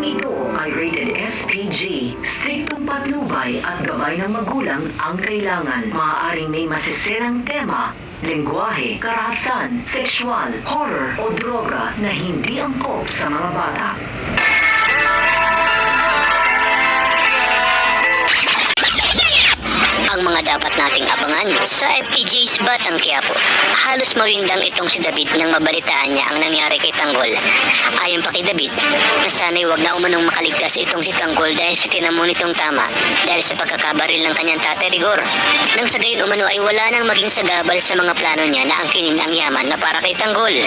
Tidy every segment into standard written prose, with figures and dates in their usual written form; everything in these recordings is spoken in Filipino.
Programang ito ay rated SPG. Striktong patnubay at gabay ng magulang ang kailangan. Maaaring may masisirang tema, lengguwahe, karahasan, sexual, horror o droga na hindi angkop sa mga bata. Ang mga dapat nating abangan sa FPJ's Batang Quiapo. Halos mawindang itong si David nang mabalitaan niya ang nangyari kay Tanggol. Ayon pa kay David, na sana'y wag na umanong makaligtas itong si Tanggol dahil sa tinamo nitong tama dahil sa pagkakabaril ng kanyang tatay Rigor. Nang sa gayon umano ay wala nang maging sagabal sa mga plano niya na angkinin ang yaman na para kay Tanggol.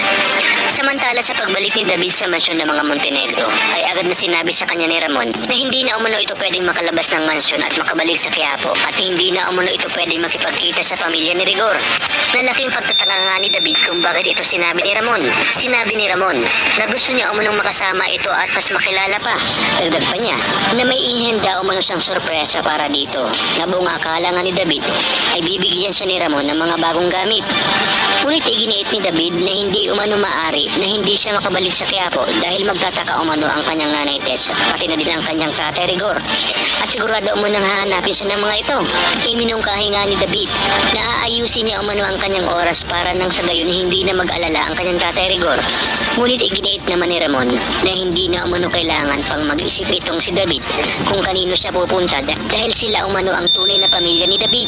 Samantala sa pagbalik ni David sa mansyon ng mga Montenegro, ay agad na sinabi sa kanya ni Ramon na hindi na umano ito pwedeng makalabas ng mansyon at makabalik sa Quiapo at hindi na umano ito pwedeng makipagkita sa pamilya ni Rigor. Nalaking pagtataka nga ni David kung bakit ito sinabi ni Ramon. Sinabi ni Ramon na gusto niya umanong makasama ito at mas makilala pa. Dagdag pa niya na may inhenda umano siyang sorpresa para dito. Na buong akala nga ni David ay bibigyan siya ni Ramon ng mga bagong gamit. Ngunit iginiit ni David na hindi umano maari na hindi siya makabalik sa Quiapo dahil magtataka umano ang kanyang nanay Tess pati na din ang kanyang tatay Rigor. At sigurado umano hahanapin siya ng mga ito. Iminungkahi nga ni David na aayusin niya umano ang kanyang oras para nang sa gayon hindi na mag-alala ang kanyang tatay Rigor. Ngunit iginiit naman ni Ramon na hindi na umano kailangan pang mag-isip itong si David kung kanino siya pupunta dahil sila umano ang tunay na pamilya ni David.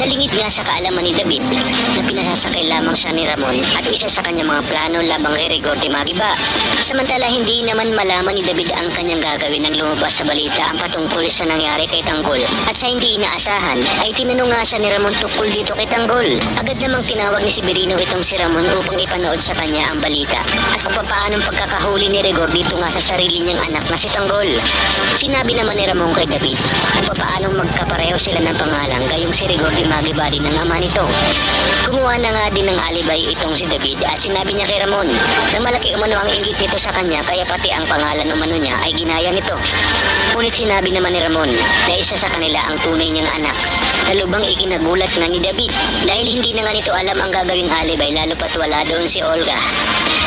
Nalingid nga sa kaalaman ni David na pinasasakay lamang siya ni Ramon at isa sa kanyang mga plano labang kay Rigor de Magiba. Samantala hindi naman malaman ni David ang kanyang gagawin nang lumabas sa balita ang patungkol sa nangyari kay Tanggol. At sa hindi inaasahan ay tinanong nga siya ni Ramon tungkol dito kay Tanggol. Agad namang tinawag ni Severino itong si Ramon upang ipanood sa kanya ang balita at kung paanong pagkakahuli ni Rigor dito nga sa sarili niyang anak na si Tanggol. Sinabi naman ni Ramon kay David kung paanong magkapareho sila ng pangalan gayong si Rigor de Magiba din ang ama nito. Kumuha na nga din ng alibay itong si David at sinabi niya kay Ramon na malaki umano ang inggit nito sa kanya kaya pati ang pangalan umano niya ay ginaya nito. Ngunit sinabi naman ni Ramon na isa sa kanila ang tunay niyang anak na lubang ikinagulat nga ni David dahil hindi na nga nito alam ang gagawing alibay lalo pat wala doon si Olga.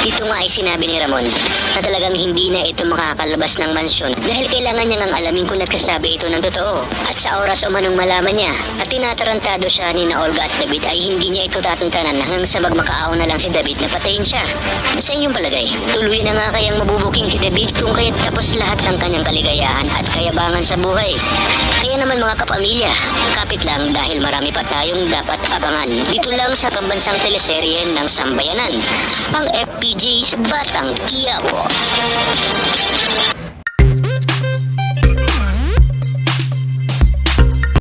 Dito nga ay sinabi ni Ramon na talagang hindi na ito makakalabas ng mansyon dahil kailangan niya ngang alamin kung nagsasabi ito ng totoo. At sa oras umanong malaman niya at tinatarantado siya ni na Olga at David ay hindi niya ito tatantanan hanggang sa magmakaaw na lang si David na patayin siya. Sa inyong palagay, tuloy na nga kayang mabubuking si David kung kaya't tapos lahat ng kanyang kaligayahan at kayabangan sa buhay. Kaya naman mga kapamilya, kapit lang dahil marami pa tayong dapat abangan. Dito lang sa pambansang teleserye ng Sambayanan, ang FPJ's Batang Quiapo.